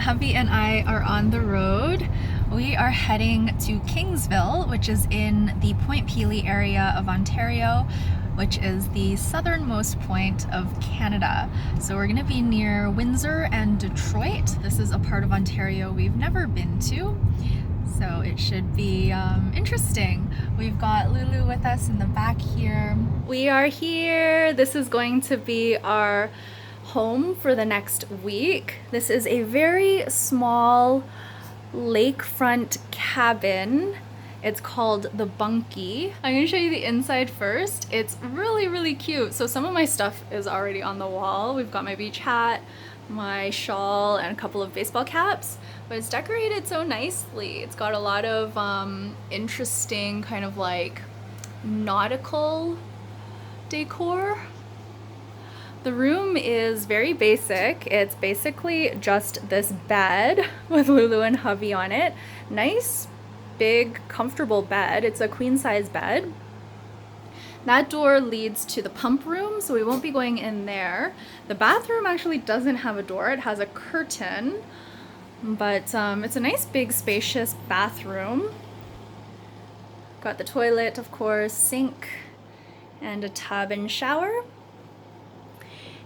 Hubby and I are on the road. We are heading to Kingsville, which is in the Point Pelee area of Ontario, which is the southernmost point of Canada. So we're gonna be near Windsor and Detroit. This is a part of Ontario we've never been to, so it should be interesting. We've got Lulu with us in the back here. We are here. This is going to be our home for the next week. This is a very small lakefront cabin. It's called the Bunkie. I'm gonna show you the inside first. It's really cute. So some of my stuff is already on the wall. We've got my beach hat, my shawl, and a couple of baseball caps, but it's decorated so nicely. It's got a lot of interesting kind of like nautical decor. The room is very basic. It's basically just this bed with Lulu and Hubby on it. Nice, big, comfortable bed. It's a queen size bed. That door leads to the pump room, so we won't be going in there. The bathroom actually doesn't have a door. It has a curtain, but it's a nice, big, spacious bathroom. Got the toilet, of course, sink, and a tub and shower.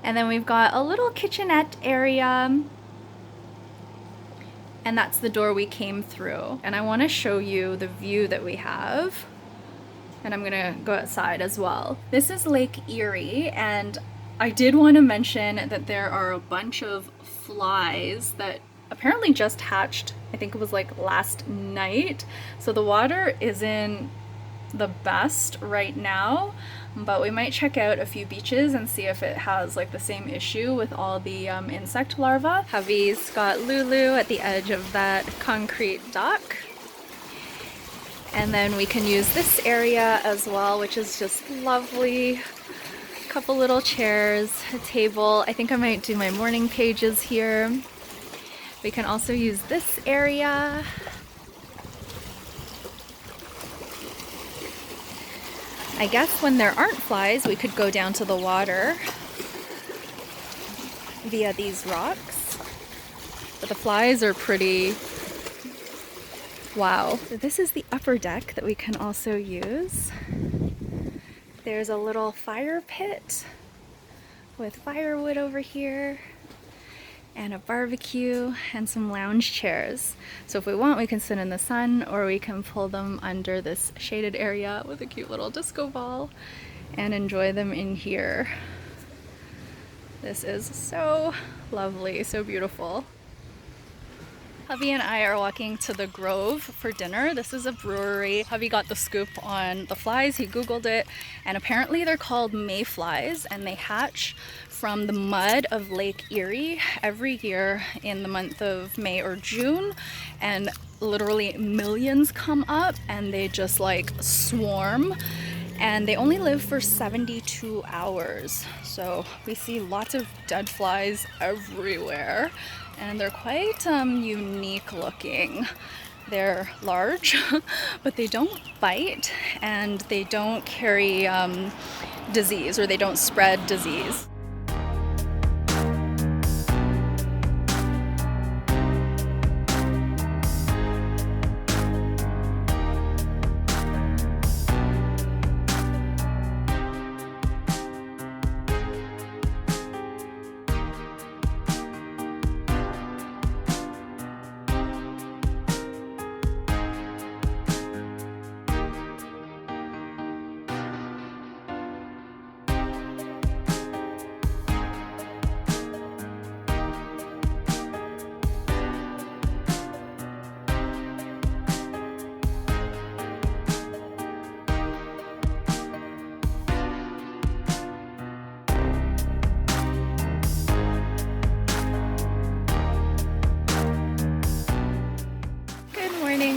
And then we've got a little kitchenette area, and that's the door we came through. And I want to show you the view that we have, and I'm gonna go outside as well. This is Lake Erie, and I did want to mention that there are a bunch of flies that apparently just hatched. I think it was like last night, so the water isn't the best right now, but we might check out a few beaches and see if it has like the same issue with all the insect larvae. Hubby's got Lulu at the edge of that concrete dock, and then we can use this area as well, which is just lovely. A couple little chairs, a table. I think I might do my morning pages here. We can also use this area. I guess when there aren't flies, we could go down to the water via these rocks. But the flies are pretty... wow. So this is the upper deck that we can also use. There's a little fire pit with firewood over here, and a barbecue and some lounge chairs. So if we want, we can sit in the sun, or we can pull them under this shaded area with a cute little disco ball and enjoy them in here. This is so lovely, so beautiful. Hubby and I are walking to the Grove for dinner. This is a brewery. Hubby got the scoop on the flies. He Googled it, and apparently they're called mayflies, and they hatch from the mud of Lake Erie every year in the month of May or June, and literally millions come up and they just like swarm, and they only live for 72 hours. So we see lots of dead flies everywhere, and they're quite unique looking. They're large, but they don't bite, and they don't carry disease, or they don't spread disease.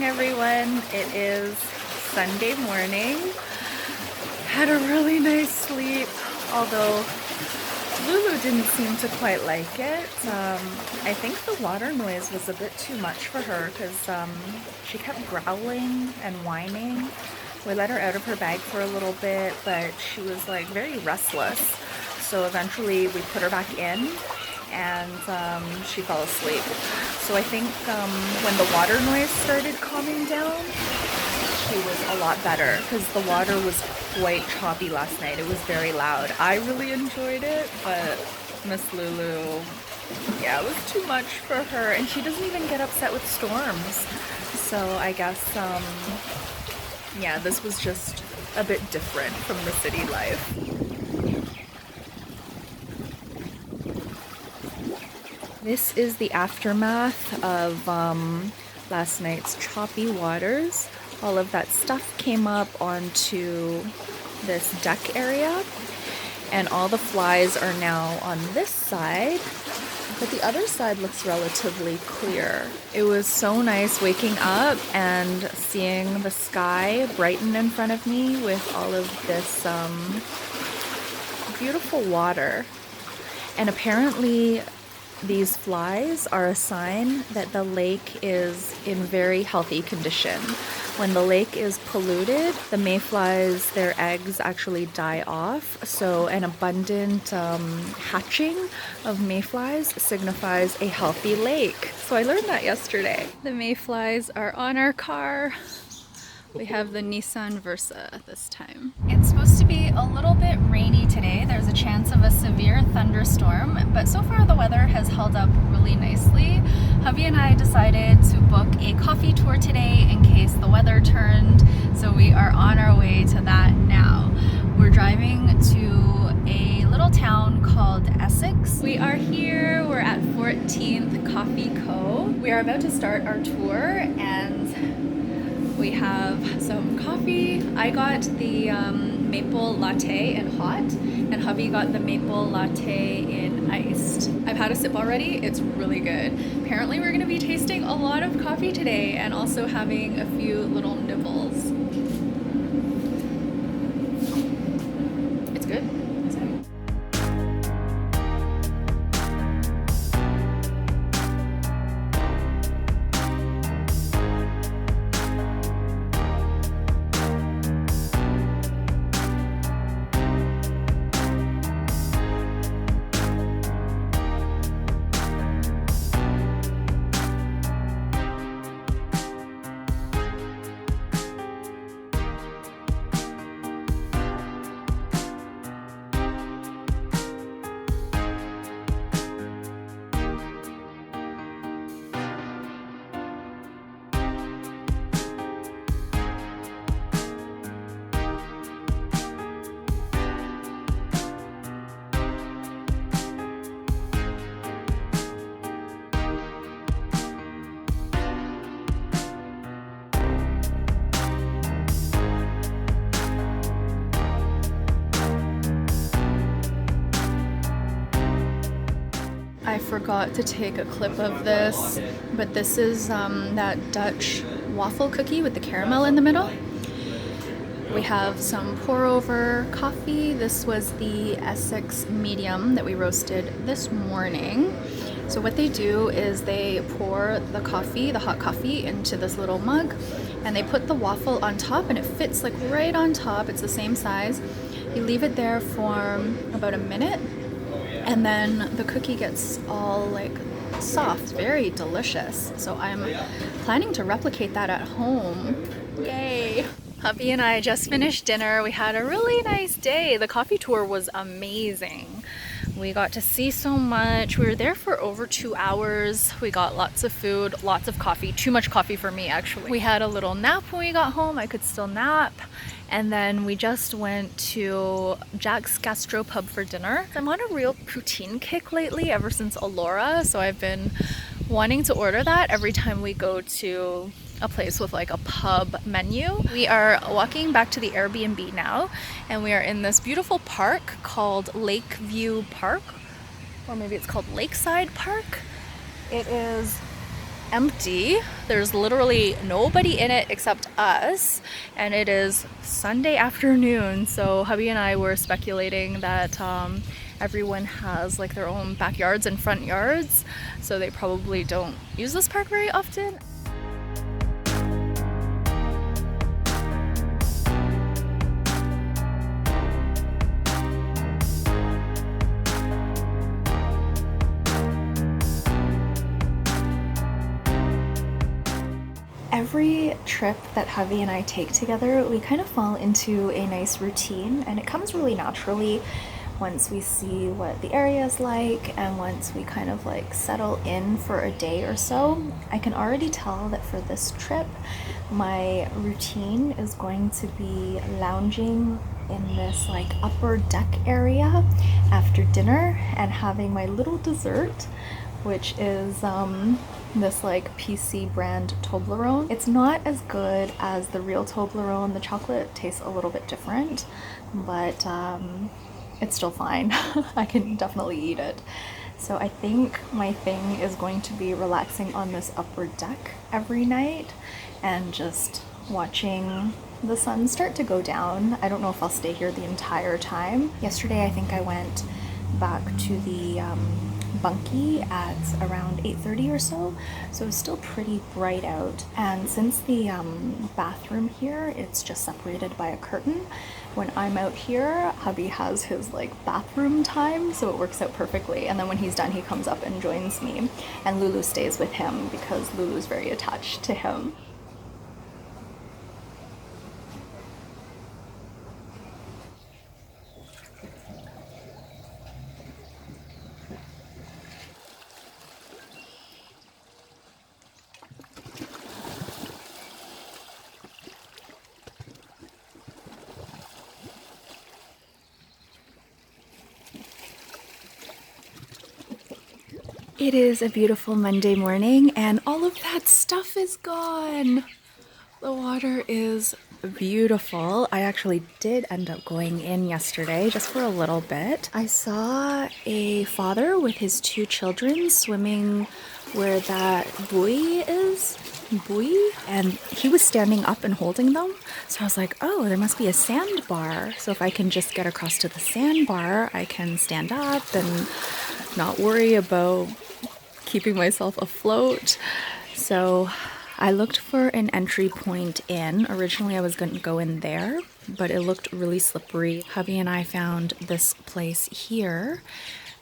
Everyone, it is Sunday morning. Had a really nice sleep, although Lulu didn't seem to quite like it. I think the water noise was a bit too much for her because she kept growling and whining. We let her out of her bag for a little bit, but she was like very restless. So eventually we put her back in, and she fell asleep. So I think when the water noise started calming down, she was a lot better, because the water was quite choppy last night. It was very loud. I really enjoyed it, but Miss Lulu, yeah, it was too much for her, and she doesn't even get upset with storms. So I guess, yeah, this was just a bit different from the city life. This is the aftermath of last night's choppy waters. All of that stuff came up onto this deck area, and all the flies are now on this side, but the other side looks relatively clear. It was so nice waking up and seeing the sky brighten in front of me with all of this beautiful water. And apparently these flies are a sign that the lake is in very healthy condition. When the lake is polluted, the mayflies, their eggs actually die off. So an abundant hatching of mayflies signifies a healthy lake. So I learned that yesterday. The mayflies are on our car. We have the Nissan Versa this time. It's supposed to be a little bit rainy today. There's a chance of a severe thunderstorm, but so far the weather has held up really nicely. Hubby and I decided to book a coffee tour today in case the weather turned, so we are on our way to that now. We're driving to a little town called Essex. We are here, we're at 14th Coffee Co. We are about to start our tour, and we have some coffee. I got the maple latte in hot, and hubby got the maple latte in iced. I've had a sip already, it's really good. Apparently we're gonna be tasting a lot of coffee today and also having a few little nibbles. It's good. I forgot to take a clip of this, but this is that Dutch waffle cookie with the caramel in the middle. We have some pour over coffee. This was the Essex medium that we roasted this morning. So what they do is they pour the coffee, the hot coffee, into this little mug, and they put the waffle on top, and it fits like right on top. It's the same size. You leave it there for about a minute, and then the cookie gets all like soft, very delicious. So I'm planning to replicate that at home. Yay! Hubby and I just finished dinner. We had a really nice day. The coffee tour was amazing. We got to see so much. We were there for over 2 hours. We got lots of food, lots of coffee, too much coffee for me actually. We had a little nap when we got home. I could still nap. And then we just went to Jack's Gastropub for dinner. I'm on a real poutine kick lately ever since Alora, so I've been wanting to order that every time we go to a place with like a pub menu. We are walking back to the Airbnb now, and we are in this beautiful park called Lakeview Park, or maybe it's called Lakeside Park. It is empty. There's literally nobody in it except us, and it is Sunday afternoon, so hubby and I were speculating that everyone has like their own backyards and front yards, so they probably don't use this park very often. every trip that Hubby and I take together, we kind of fall into a nice routine, and it comes really naturally once we see what the area is like and once we kind of like settle in for a day or so. I can already tell that for this trip, my routine is going to be lounging in this like upper deck area after dinner and having my little dessert, which is this like PC brand Toblerone. It's not as good as the real Toblerone. The chocolate tastes a little bit different, but it's still fine. I can definitely eat it. So I think my thing is going to be relaxing on this upper deck every night and just watching the sun start to go down. I don't know if I'll stay here the entire time. Yesterday I think I went back to the bunkie at around 8:30 or so, so it's still pretty bright out. And since the bathroom here, it's just separated by a curtain, when I'm out here, Hubby has his like bathroom time, so it works out perfectly. And then when he's done, he comes up and joins me, and Lulu stays with him because Lulu's very attached to him. It is a beautiful Monday morning and all of that stuff is gone. The water is beautiful. I actually did end up going in yesterday just for a little bit. I saw a father with his 2 children swimming where that buoy is. And he was standing up and holding them. So I was like, oh, there must be a sandbar. So if I can just get across to the sandbar, I can stand up and not worry about keeping myself afloat. So I looked for an entry point in. Originally I was going to go in there, but it looked really slippery. Hubby and I found this place here.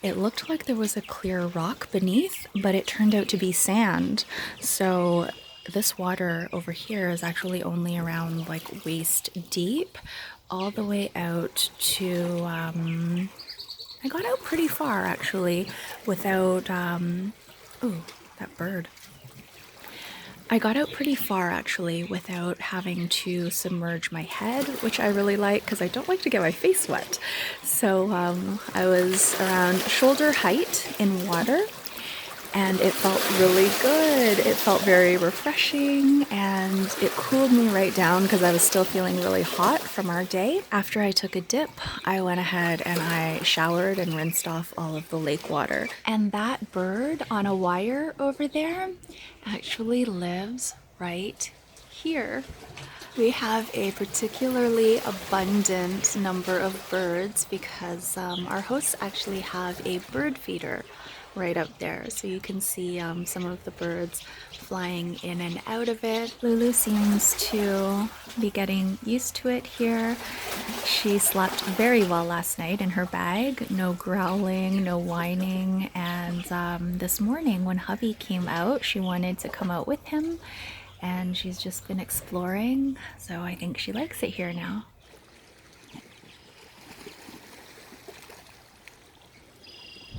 It looked like there was a clear rock beneath, but it turned out to be sand. So this water over here is actually only around like waist deep, all the way out to, I got out pretty far actually without, ooh, that bird. I got out pretty far actually without having to submerge my head, which I really like because I don't like to get my face wet. So I was around shoulder height in water and it felt really good. It felt very refreshing and it cooled me right down because I was still feeling really hot from our day. After I took a dip, I went ahead and I showered and rinsed off all of the lake water. And that bird on a wire over there actually lives right here. We have a particularly abundant number of birds because our hosts actually have a bird feeder right up there, so you can see some of the birds flying in and out of it. Lulu seems to be getting used to it here. She slept very well last night in her bag, no growling, no whining, and this morning when Hubby came out, she wanted to come out with him and she's just been exploring, so I think she likes it here now.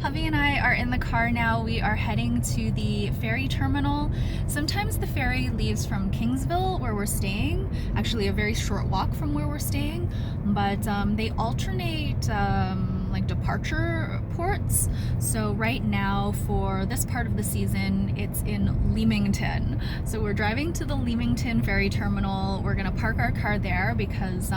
Hubby and I are in the car now. We are heading to the ferry terminal. Sometimes the ferry leaves from Kingsville, where we're staying, actually a very short walk from where we're staying, but they alternate like departure ports. So right now for this part of the season, it's in Leamington. So we're driving to the Leamington ferry terminal. We're gonna park our car there because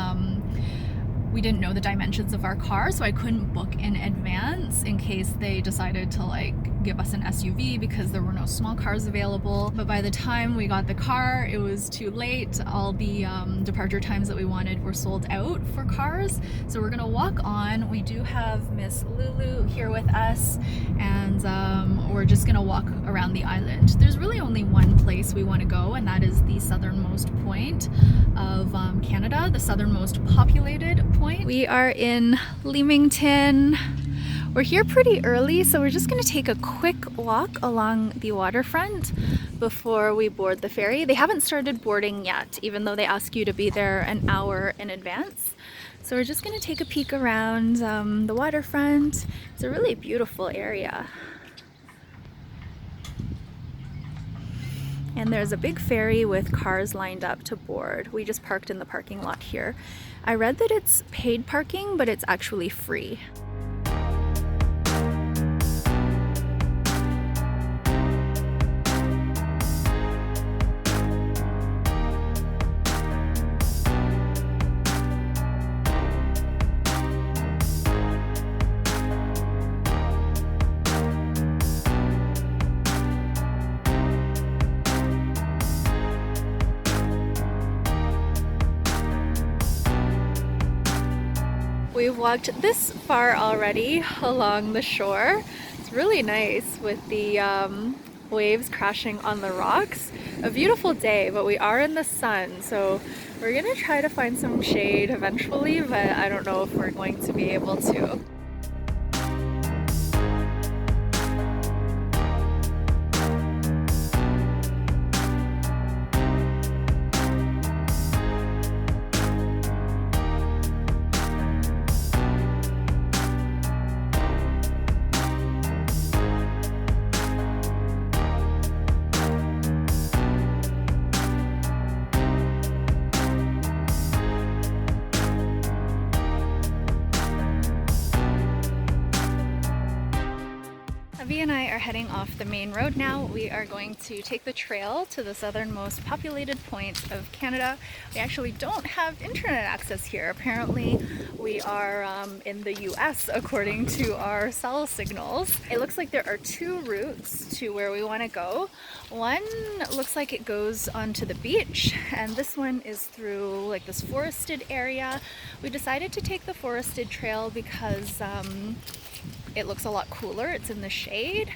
we didn't know the dimensions of our car, so I couldn't book in advance in case they decided to like give us an SUV because there were no small cars available. But by the time we got the car, it was too late. All the departure times that we wanted were sold out for cars. So we're gonna walk on. We do have Miss Lulu here with us, and we're just gonna walk around the island. There's really only one place we want to go, and that is the southernmost point of Canada, the southernmost populated point. We are in Leamington. We're here pretty early, so we're just gonna take a quick walk along the waterfront before we board the ferry. They haven't started boarding yet, even though they ask you to be there an hour in advance. So we're just gonna take a peek around the waterfront. It's a really beautiful area. And there's a big ferry with cars lined up to board. We just parked in the parking lot here. I read that it's paid parking, but it's actually free. We've walked this far already along the shore. It's really nice with the waves crashing on the rocks. A beautiful day, but we are in the sun, so we're gonna try to find some shade eventually, but I don't know if we're going to be able to. Hubby and I are heading off the main road now. We are going to take the trail to the southernmost populated point of Canada. We actually don't have internet access here. Apparently we are in the US according to our cell signals. It looks like there are two routes to where we want to go. One looks like it goes onto the beach, and this one is through like this forested area. We decided to take the forested trail because it looks a lot cooler. It's in the shade.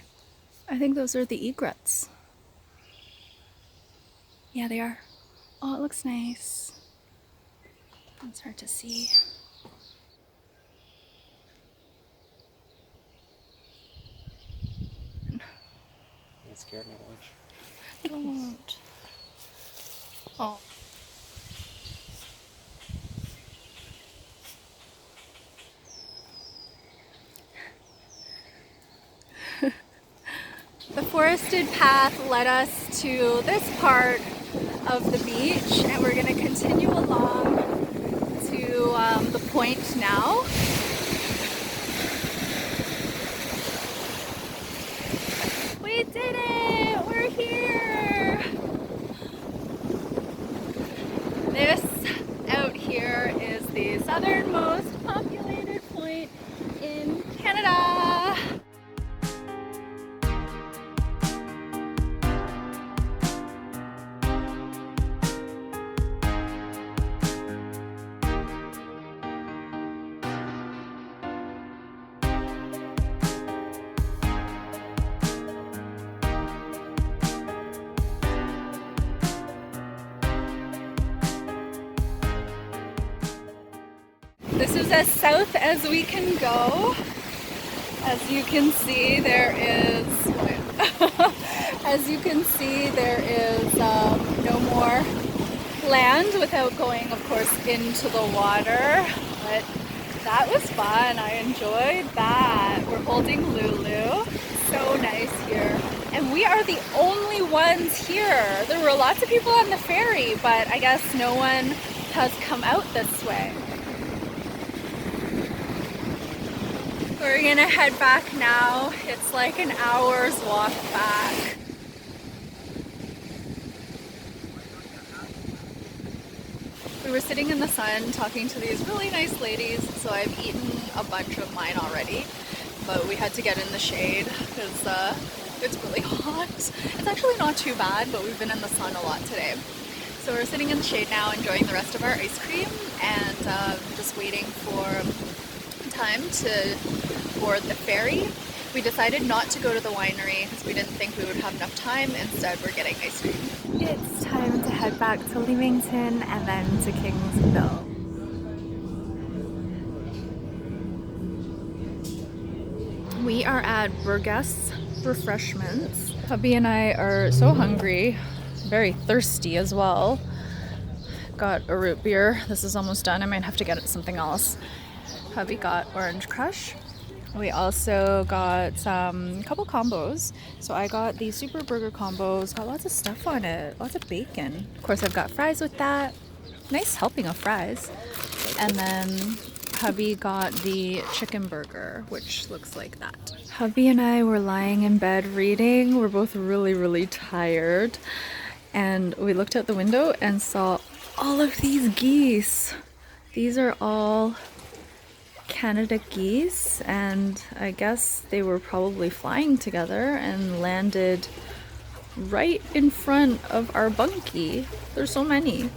I think those are the egrets. Yeah, they are. Oh, it looks nice. It's hard to see. I'm scared of watch. Don't. Oh. The forested path led us to this part of the beach, and we're going to continue along to the point now. We did it! We're here! This out here is the southernmost populated point in Canada. This is as south as we can go. As you can see, there is no more land without going, of course, into the water. But that was fun. I enjoyed that. We're holding Lulu. So nice here. And we are the only ones here. There were lots of people on the ferry, but I guess no one has come out this way. We're gonna head back now. It's like an hour's walk back. We were sitting in the sun talking to these really nice ladies, so I've eaten a bunch of mine already, but we had to get in the shade because it's really hot. It's actually not too bad, but we've been in the sun a lot today. So we're sitting in the shade now, enjoying the rest of our ice cream, and just waiting for time to board the ferry. We decided not to go to the winery because we didn't think we would have enough time. Instead, we're getting ice cream. It's time to head back to Leamington and then to Kingsville. We are at Burgess Refreshments. Hubby and I are so hungry, very thirsty as well. Got a root beer. This is almost done. I might have to get something else. Hubby got Orange Crush. We also got some couple combos. So I got the Super Burger combos. Got lots of stuff on it. Lots of bacon. Of course, I've got fries with that. Nice helping of fries. And then hubby got the chicken burger, which looks like that. Hubby and I were lying in bed reading. We're both really, really tired. And we looked out the window and saw all of these geese. These are all Canada geese, and I guess they were probably flying together and landed right in front of our bunkie. There's so many.